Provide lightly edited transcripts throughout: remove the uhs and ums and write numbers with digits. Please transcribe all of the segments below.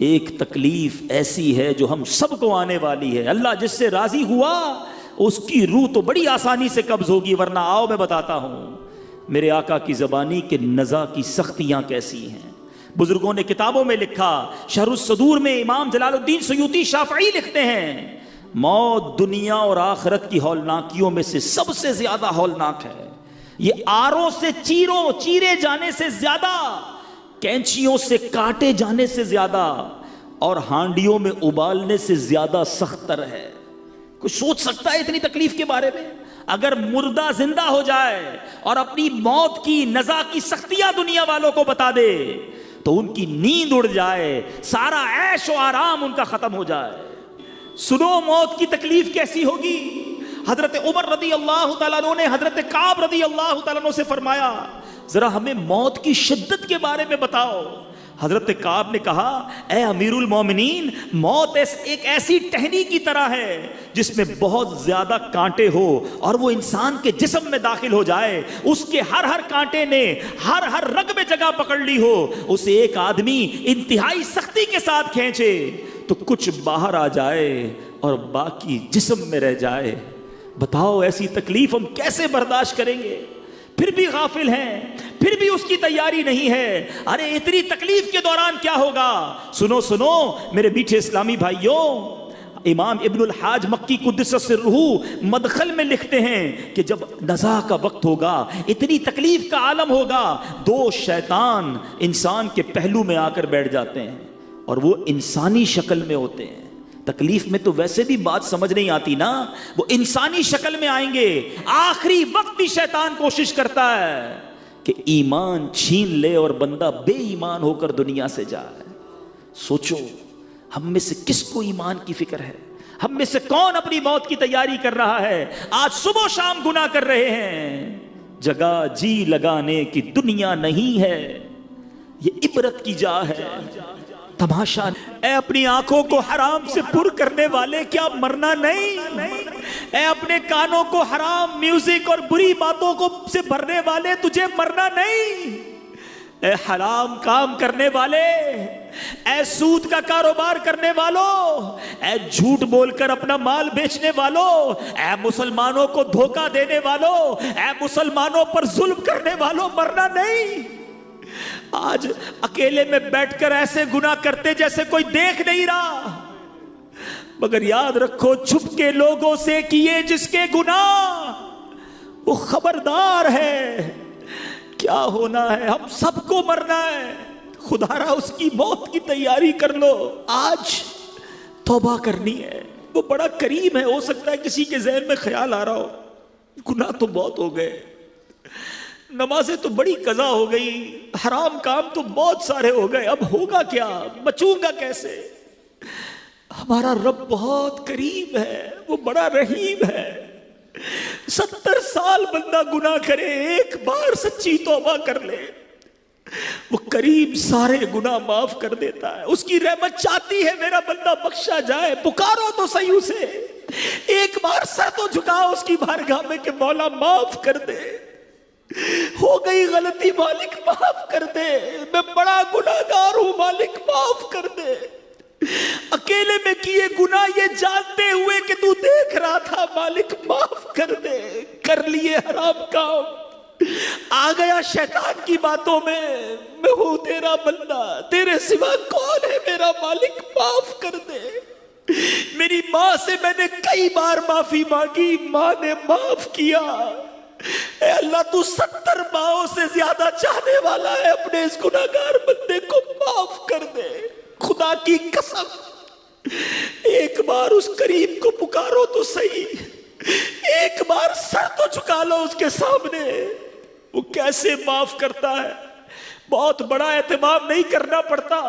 ایک تکلیف ایسی ہے جو ہم سب کو آنے والی ہے. اللہ جس سے راضی ہوا اس کی روح تو بڑی آسانی سے قبض ہوگی، ورنہ آؤ میں بتاتا ہوں میرے آقا کی زبانی کے نزا کی سختیاں کیسی ہیں. بزرگوں نے کتابوں میں لکھا، شرح الصدور میں امام جلال الدین سیوطی شافعی لکھتے ہیں موت دنیا اور آخرت کی ہولناکیوں میں سے سب سے زیادہ ہولناک ہے. یہ آروں سے چیرے جانے سے زیادہ، کینچیوں سے کاٹے جانے سے زیادہ اور ہانڈیوں میں ابالنے سے زیادہ سخت تر ہے. کوئی سوچ سکتا ہے اتنی تکلیف کے بارے میں؟ اگر مردہ زندہ ہو جائے اور اپنی موت کی نزا کی سختیاں دنیا والوں کو بتا دے تو ان کی نیند اڑ جائے، سارا عیش و آرام ان کا ختم ہو جائے. سنو موت کی تکلیف کیسی ہوگی. حضرت عمر رضی اللہ تعالیٰ عنہ نے حضرت کعب رضی اللہ تعالیٰ عنہ سے فرمایا ذرا ہمیں موت کی شدت کے بارے میں بتاؤ. حضرت کعب نے کہا اے امیر المومنین، موت ایک ایسی ٹہنی کی طرح ہے جس میں بہت زیادہ کانٹے ہو اور وہ انسان کے جسم میں داخل ہو جائے، اس کے ہر کانٹے نے ہر رگ میں جگہ پکڑ لی ہو، اسے ایک آدمی انتہائی سختی کے ساتھ کھینچے تو کچھ باہر آ جائے اور باقی جسم میں رہ جائے. بتاؤ ایسی تکلیف ہم کیسے برداشت کریں گے؟ پھر بھی غافل ہیں، پھر بھی اس کی تیاری نہیں ہے. ارے اتنی تکلیف کے دوران کیا ہوگا؟ سنو میرے میٹھے اسلامی بھائیوں، امام ابن الحاج مکی قدس سرہ مدخل میں لکھتے ہیں کہ جب نزا کا وقت ہوگا، اتنی تکلیف کا عالم ہوگا، دو شیطان انسان کے پہلو میں آ کر بیٹھ جاتے ہیں اور وہ انسانی شکل میں ہوتے ہیں. تکلیف میں تو ویسے بھی بات سمجھ نہیں آتی نا، وہ انسانی شکل میں آئیں گے. آخری وقت بھی شیطان کوشش کرتا ہے کہ ایمان چھین لے اور بندہ بے ایمان ہو کر دنیا سے جائے. سوچو ہم میں سے کس کو ایمان کی فکر ہے؟ ہم میں سے کون اپنی موت کی تیاری کر رہا ہے؟ آج صبح شام گناہ کر رہے ہیں. جگہ جی لگانے کی دنیا نہیں ہے، یہ عبرت کی جا ہے، تماشا. اے اپنی آنکھوں کو حرام سے پر کرنے والے، کیا مرنا نہیں؟ اے اپنے کانوں کو حرام میوزک اور بری باتوں کو سے بھرنے والے، تجھے مرنا نہیں؟ اے حرام کام کرنے والے، اے سود کا کاروبار کرنے والوں، اے جھوٹ بول کر اپنا مال بیچنے والوں، اے مسلمانوں کو دھوکہ دینے والوں، اے مسلمانوں پر ظلم کرنے والوں، مرنا نہیں؟ آج اکیلے میں بیٹھ کر ایسے گناہ کرتے جیسے کوئی دیکھ نہیں رہا، مگر یاد رکھو چھپ کے لوگوں سے کیے جس کے گناہ وہ خبردار ہے کیا ہونا ہے. ہم سب کو مرنا ہے. خدا را اس کی موت کی تیاری کر لو. آج توبہ کرنی ہے، وہ بڑا کریم ہے. ہو سکتا ہے کسی کے ذہن میں خیال آ رہا ہو گناہ تو بہت ہو گئے، نمازیں تو بڑی قضا ہو گئی، حرام کام تو بہت سارے ہو گئے، اب ہوگا کیا؟ بچوں گا کیسے؟ ہمارا رب بہت کریم ہے، وہ بڑا رحیم ہے. 70 سال بندہ گناہ کرے، ایک بار سچی توبہ کر لے، وہ کریم سارے گناہ معاف کر دیتا ہے. اس کی رحمت چاہتی ہے میرا بندہ بخشا جائے. پکارو تو صحیح اسے، ایک بار سر تو جھکاؤ اس کی بارگاہ میں کہ مولا معاف کر دے، ہو گئی غلطی مالک معاف کر دے، میں بڑا گناہگار ہوں مالک معاف کر دے. اکیلے میں کیے گناہ یہ جانتے ہوئے کہ تو دیکھ رہا تھا مالک معاف کر دے. کر لیے حرام کام، آ گیا شیطان کی باتوں میں ہوں تیرا بندہ، تیرے سوا کون ہے میرا مالک معاف کر دے. میری ماں سے میں نے کئی بار معافی مانگی، ماں نے معاف کیا. اے اللہ تو 70 ماؤں سے زیادہ چاہنے والا ہے، اپنے اس گناہگار بندے کو معاف کر دے. خدا کی قسم ایک بار اس کریم کو پکارو تو صحیح، ایک بار سر تو جھکا لو اس کے سامنے، وہ کیسے معاف کرتا ہے. بہت بڑا اہتمام نہیں کرنا پڑتا،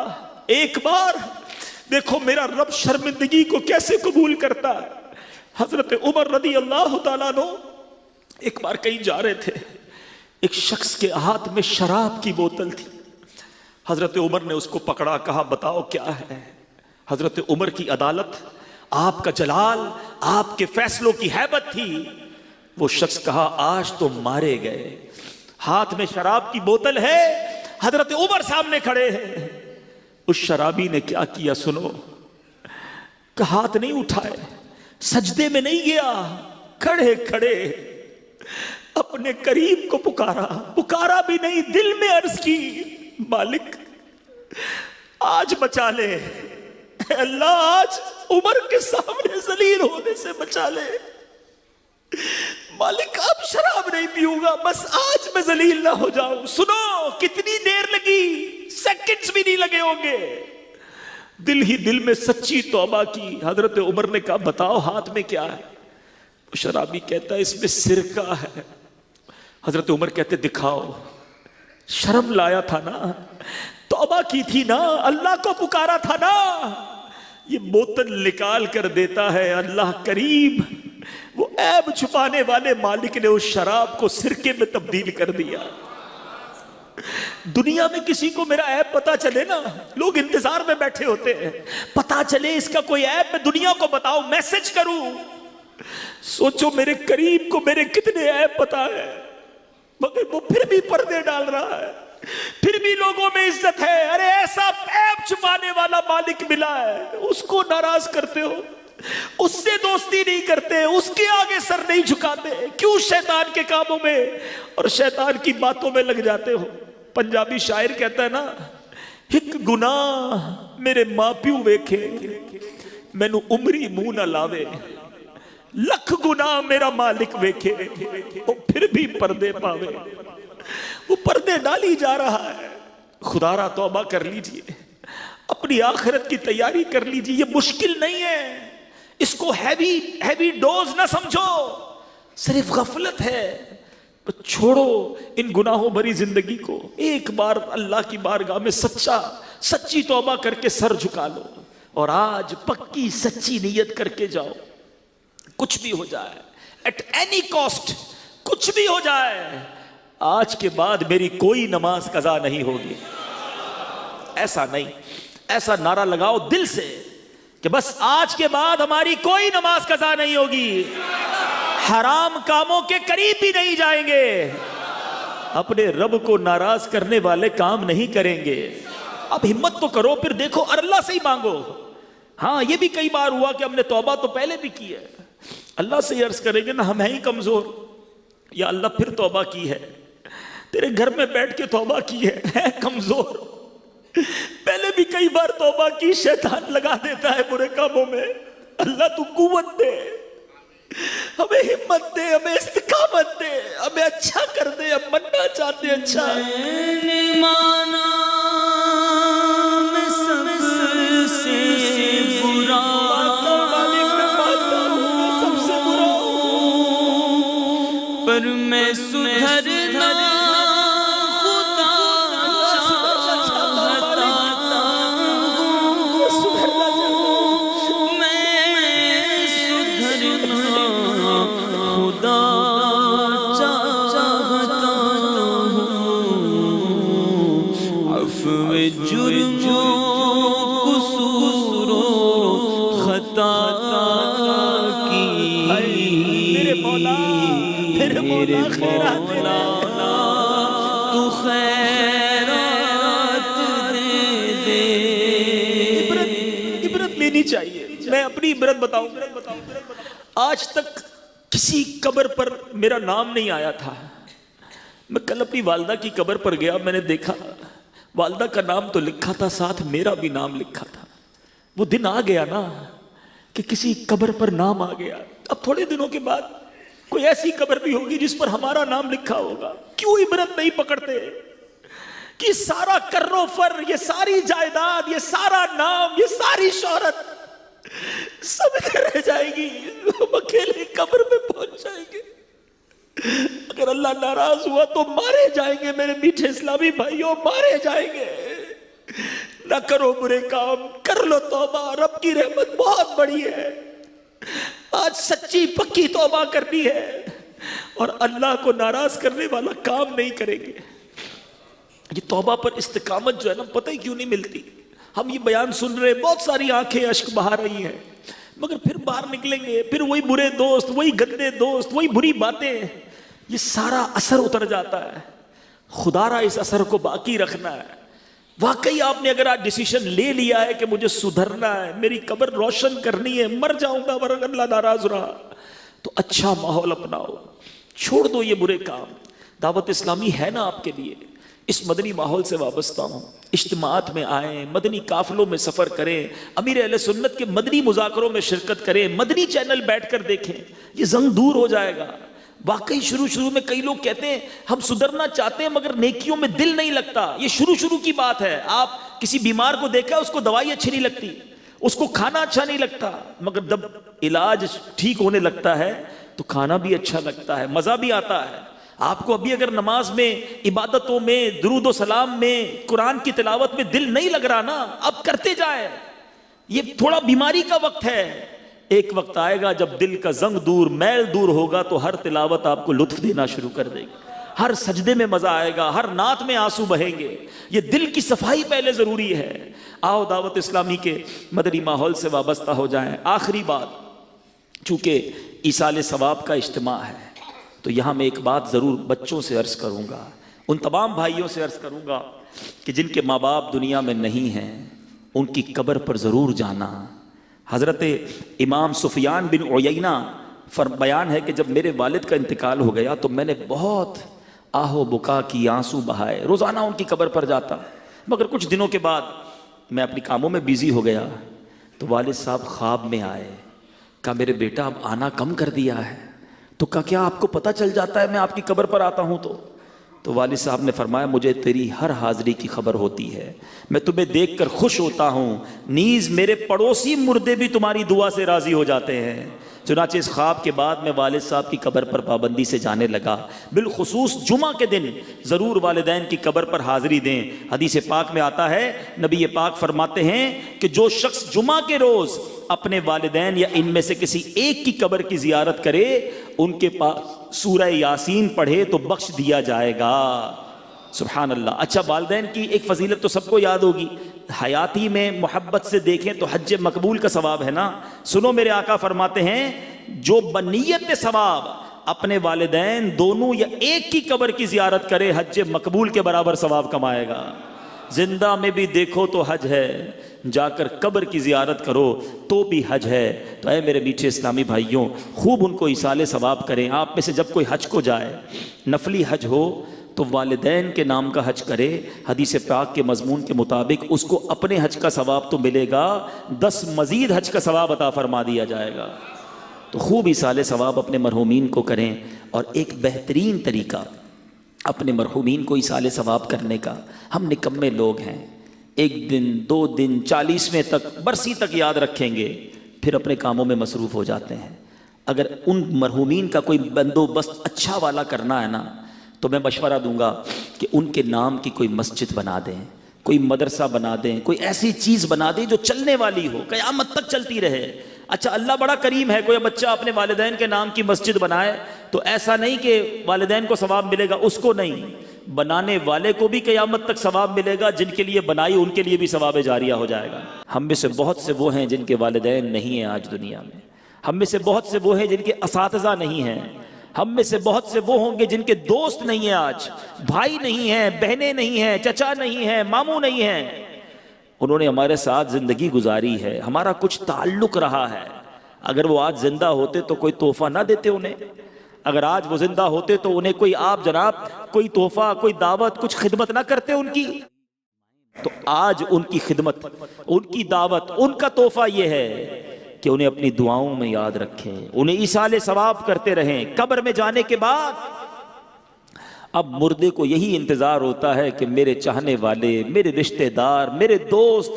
ایک بار دیکھو میرا رب شرمندگی کو کیسے قبول کرتا ہے. حضرت عمر رضی اللہ تعالیٰ عنہ ایک بار کہیں جا رہے تھے، ایک شخص کے ہاتھ میں شراب کی بوتل تھی. حضرت عمر نے اس کو پکڑا، کہا بتاؤ کیا ہے. حضرت عمر کی عدالت، آپ کا جلال، آپ کے فیصلوں کی ہیبت تھی. وہ شخص کہا آج تو مارے گئے. ہاتھ میں شراب کی بوتل ہے، حضرت عمر سامنے کھڑے ہیں. اس شرابی نے کیا کیا سنو، کہ ہاتھ نہیں اٹھائے، سجدے میں نہیں گیا، کھڑے کھڑے اپنے قریب کو پکارا بھی نہیں، دل میں عرض کی مالک آج بچا لے، اے اللہ آج عمر کے سامنے ذلیل ہونے سے بچا لے، مالک اب شراب نہیں پیوں گا، بس آج میں ذلیل نہ ہو جاؤں۔ سنو کتنی دیر لگی، سیکنڈز بھی نہیں لگے ہوں گے، دل ہی دل میں سچی توبہ کی۔ حضرت عمر نے کہا بتاؤ ہاتھ میں کیا ہے؟ شرابی کہتا ہے اس میں سرکہ ہے۔ حضرت عمر کہتے دکھاؤ، شرم لایا تھا نا، توبہ کی تھی نا، اللہ کو پکارا تھا نا، یہ بوتل نکال کر دیتا ہے اللہ کریم، وہ عیب چھپانے والے مالک نے اس شراب کو سرکے میں تبدیل کر دیا۔ دنیا میں کسی کو میرا عیب پتا چلے نا، لوگ انتظار میں بیٹھے ہوتے ہیں، پتا چلے اس کا کوئی عیب، میں دنیا کو بتاؤں، میسج کروں۔ سوچو میرے قریب کو میرے کتنے عیب پتا ہے، مگر وہ پھر بھی پردے ڈال رہا ہے، پھر بھی لوگوں میں عزت ہے۔ ارے ایسا عیب چھپانے والا مالک ملا ہے، اس کو ناراض کرتے ہو، اس سے دوستی نہیں کرتے، اس کے آگے سر نہیں جھکاتے، کیوں شیطان کے کاموں میں اور شیطان کی باتوں میں لگ جاتے ہو؟ پنجابی شاعر کہتا ہے نا، ایک گناہ میرے ماں پیو ویکھے مینو عمری منہ نہ لاوے، لکھ گناہ میرا مالک ویکھے وہ پھر بھی پردے پاوے۔ وہ پردے ڈالی جا رہا ہے۔ خدا را توبہ کر لیجئے، اپنی آخرت کی تیاری کر لیجئے، یہ مشکل نہیں ہے، اس کو ہیوی ڈوز نہ سمجھو، صرف غفلت ہے۔ چھوڑو ان گناہوں بھری زندگی کو، ایک بار اللہ کی بارگاہ میں سچی توبہ کر کے سر جھکا لو، اور آج پکی سچی نیت کر کے جاؤ، کچھ بھی ہو جائے، ایٹ اینی کاسٹ کچھ بھی ہو جائے، آج کے بعد میری کوئی نماز قضا نہیں ہوگی۔ ایسا نہیں، ایسا نعرہ لگاؤ دل سے کہ بس آج کے بعد ہماری کوئی نماز قضا نہیں ہوگی، حرام کاموں کے قریب بھی نہیں جائیں گے، اپنے رب کو ناراض کرنے والے کام نہیں کریں گے۔ اب ہمت تو کرو، پھر دیکھو اور اللہ سے ہی مانگو۔ ہاں یہ بھی کئی بار ہوا کہ ہم نے توبہ تو پہلے بھی کی ہے، اللہ سے عرض کریں گے نا ہم ہیں ہی کمزور، یا اللہ پھر توبہ کی ہے، تیرے گھر میں بیٹھ کے توبہ کی ہے کمزور، پہلے بھی کئی بار توبہ کی، شیطان لگا دیتا ہے برے کاموں میں۔ اللہ تو قوت دے، ہمیں ہمت دے، ہمیں استقامت دے، ہمیں اچھا کر دے، ہم مننا چاہتے ہیں اچھا۔ میں نے مانا میں سب سے برا سب سے برا، پر میں سدھرنا میرے مولا تو خیرات دے۔ عبرت لینی چاہیے۔ میں اپنی عبرت بتاؤں، آج تک کسی قبر پر میرا نام نہیں آیا تھا۔ میں کل اپنی والدہ کی قبر پر گیا، میں نے دیکھا والدہ کا نام تو لکھا تھا، ساتھ میرا بھی نام لکھا تھا۔ وہ دن آ گیا نا کہ کسی قبر پر نام آ گیا۔ اب تھوڑے دنوں کے بعد کوئی ایسی قبر بھی ہوگی جس پر ہمارا نام لکھا ہوگا۔ کیوں عبرت نہیں پکڑتے کہ سارا کر و فر، یہ ساری جائیداد، یہ سارا نام، یہ ساری شہرت سب رہ جائے گی، ہم اکیلے قبر میں پہنچ جائیں گے۔ اگر اللہ ناراض ہوا تو مارے جائیں گے، میرے میٹھے اسلامی بھائیوں، مارے جائیں گے۔ نہ کرو برے کام، کر لو توبہ، رب کی رحمت بہت بڑی ہے۔ آج سچی پکی توبہ کرنی ہے اور اللہ کو ناراض کرنے والا کام نہیں کریں گے۔ یہ توبہ پر استقامت جو ہے نا، پتہ ہی کیوں نہیں ملتی۔ ہم یہ بیان سن رہے، بہت ساری آنکھیں اشک بہا رہی ہیں، مگر پھر باہر نکلیں گے، پھر وہی برے دوست، وہی گندے دوست، وہی بری باتیں، یہ سارا اثر اتر جاتا ہے۔ خدا را اس اثر کو باقی رکھنا ہے۔ واقعی آپ نے اگر آج ڈیسیشن لے لیا ہے کہ مجھے سدھرنا ہے، میری قبر روشن کرنی ہے، مر جاؤں گا ورنہ اللہ ناراض رہا، تو اچھا ماحول اپناؤ، چھوڑ دو یہ برے کام۔ دعوت اسلامی ہے نا آپ کے لیے، اس مدنی ماحول سے وابستہ ہوں، اجتماعات میں آئیں، مدنی قافلوں میں سفر کریں، امیر اہل سنت کے مدنی مذاکروں میں شرکت کریں، مدنی چینل بیٹھ کر دیکھیں، یہ زنگ دور ہو جائے گا۔ واقعی شروع میں کئی لوگ کہتے ہیں ہم سدھرنا چاہتے ہیں مگر نیکیوں میں دل نہیں لگتا، یہ شروع کی بات ہے۔ آپ کسی بیمار کو دیکھا، اس کو دوائی اچھی نہیں لگتی، اس کو کھانا اچھا نہیں لگتا، مگر جب علاج ٹھیک ہونے لگتا ہے تو کھانا بھی اچھا لگتا ہے، مزہ بھی آتا ہے۔ آپ کو ابھی اگر نماز میں، عبادتوں میں، درود و سلام میں، قرآن کی تلاوت میں دل نہیں لگ رہا نا، اب کرتے جائیں، یہ تھوڑا بیماری کا وقت ہے۔ ایک وقت آئے گا جب دل کا زنگ دور، میل دور ہوگا تو ہر تلاوت آپ کو لطف دینا شروع کر دے گی، ہر سجدے میں مزہ آئے گا، ہر نعت میں آنسو بہیں گے۔ یہ دل کی صفائی پہلے ضروری ہے۔ آؤ دعوت اسلامی کے مدنی ماحول سے وابستہ ہو جائیں۔ آخری بات، چونکہ ایصال ثواب کا اجتماع ہے تو یہاں میں ایک بات ضرور بچوں سے عرض کروں گا، ان تمام بھائیوں سے عرض کروں گا کہ جن کے ماں باپ دنیا میں نہیں ہیں، ان کی قبر پر ضرور جانا۔ حضرت امام سفیان بن عیینہ بیان ہے کہ جب میرے والد کا انتقال ہو گیا تو میں نے بہت آہ و بکا کی، آنسو بہائے، روزانہ ان کی قبر پر جاتا، مگر کچھ دنوں کے بعد میں اپنی کاموں میں بیزی ہو گیا تو والد صاحب خواب میں آئے، کہا میرے بیٹا اب آنا کم کر دیا ہے، تو کہا کیا آپ کو پتہ چل جاتا ہے میں آپ کی قبر پر آتا ہوں؟ تو والد صاحب نے فرمایا مجھے تیری ہر حاضری کی خبر ہوتی ہے، میں تمہیں دیکھ کر خوش ہوتا ہوں، نیز میرے پڑوسی مردے بھی تمہاری دعا سے راضی ہو جاتے ہیں۔ چنانچہ اس خواب کے بعد میں والد صاحب کی قبر پر پابندی سے جانے لگا، بالخصوص جمعہ کے دن ضرور والدین کی قبر پر حاضری دیں۔ حدیث پاک میں آتا ہے، نبی پاک فرماتے ہیں کہ جو شخص جمعہ کے روز اپنے والدین یا ان میں سے کسی ایک کی قبر کی زیارت کرے، ان کے پاس سورہ یاسین پڑھے تو بخش دیا جائے گا۔ سبحان اللہ۔ اچھا، والدین کی ایک فضیلت تو سب کو یاد ہوگی، حیاتی میں محبت سے دیکھیں تو حج مقبول کا ثواب ہے نا۔ سنو، میرے آقا فرماتے ہیں جو بنیت ثواب اپنے والدین دونوں یا ایک کی قبر کی زیارت کرے، حج مقبول کے برابر ثواب کمائے گا۔ زندہ میں بھی دیکھو تو حج ہے، جا کر قبر کی زیارت کرو تو بھی حج ہے۔ تو اے میرے میٹھے اسلامی بھائیوں، خوب ان کو ایصال ثواب کریں۔ آپ میں سے جب کوئی حج کو جائے، نفلی حج ہو، تو والدین کے نام کا حج کرے۔ حدیث پاک کے مضمون کے مطابق اس کو اپنے حج کا ثواب تو ملے گا، 10 مزید حج کا ثواب عطا فرما دیا جائے گا۔ تو خوب ایصال ثواب اپنے مرحومین کو کریں۔ اور ایک بہترین طریقہ اپنے مرحومین کو ایصال ثواب کرنے کا، ہم نکمے لوگ ہیں، 1 دن 2 دن 40ویں تک، برسی تک یاد رکھیں گے، پھر اپنے کاموں میں مصروف ہو جاتے ہیں۔ اگر ان مرحومین کا کوئی بندوبست اچھا والا کرنا ہے نا، تو میں مشورہ دوں گا کہ ان کے نام کی کوئی مسجد بنا دیں، کوئی مدرسہ بنا دیں، کوئی ایسی چیز بنا دیں جو چلنے والی ہو، قیامت تک چلتی رہے۔ اچھا، اللہ بڑا کریم ہے، کوئی بچہ اپنے والدین کے نام کی مسجد بنائے تو ایسا نہیں کہ والدین کو ثواب ملے گا، اس کو نہیں، بنانے والے کو بھی قیامت تک ثواب ملے گا، جن کے لیے بنائی ان کے لیے بھی ثواب جاریہ ہو جائے گا۔ ہم میں سے بہت سے وہ ہیں جن کے والدین نہیں ہیں آج دنیا میں، ہم میں سے بہت سے وہ ہیں جن کے اساتذہ نہیں ہیں، ہم میں سے بہت سے وہ ہوں گے جن کے دوست نہیں ہیں، آج بھائی نہیں ہیں، بہنیں نہیں ہیں، چچا نہیں ہیں، ماموں نہیں ہیں۔ انہوں نے ہمارے ساتھ زندگی گزاری ہے، ہمارا کچھ تعلق رہا ہے۔ اگر وہ آج زندہ ہوتے تو کوئی تحفہ نہ دیتے انہیں، اگر آج وہ زندہ ہوتے تو انہیں کوئی آپ جناب کوئی تحفہ، کوئی دعوت، کچھ خدمت نہ کرتے ان کی۔ تو آج ان کی خدمت، ان کی دعوت، ان کا تحفہ یہ ہے کہ انہیں اپنی دعاؤں میں یاد رکھیں، انہیں ایصال ثواب کرتے رہیں۔ قبر میں جانے کے بعد اب مردے کو یہی انتظار ہوتا ہے کہ میرے چاہنے والے، میرے رشتہ دار، میرے دوست،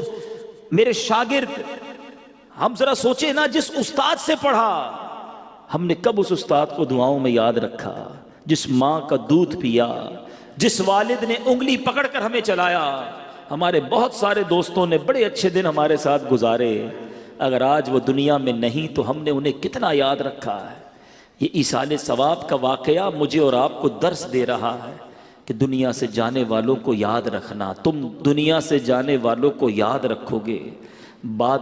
میرے شاگرد، ہم ذرا سوچیں نا، جس استاد سے پڑھا ہم نے کب اس استاد کو دعاؤں میں یاد رکھا؟ جس ماں کا دودھ پیا، جس والد نے انگلی پکڑ کر ہمیں چلایا۔ ہمارے بہت سارے دوستوں نے بڑے اچھے دن ہمارے ساتھ گزارے، اگر آج وہ دنیا میں نہیں تو ہم نے انہیں کتنا یاد رکھا ہے۔ یہ ایصال ثواب کا واقعہ مجھے اور آپ کو درس دے رہا ہے کہ دنیا سے جانے والوں کو یاد رکھنا، تم دنیا سے جانے والوں کو یاد رکھو گے، بعد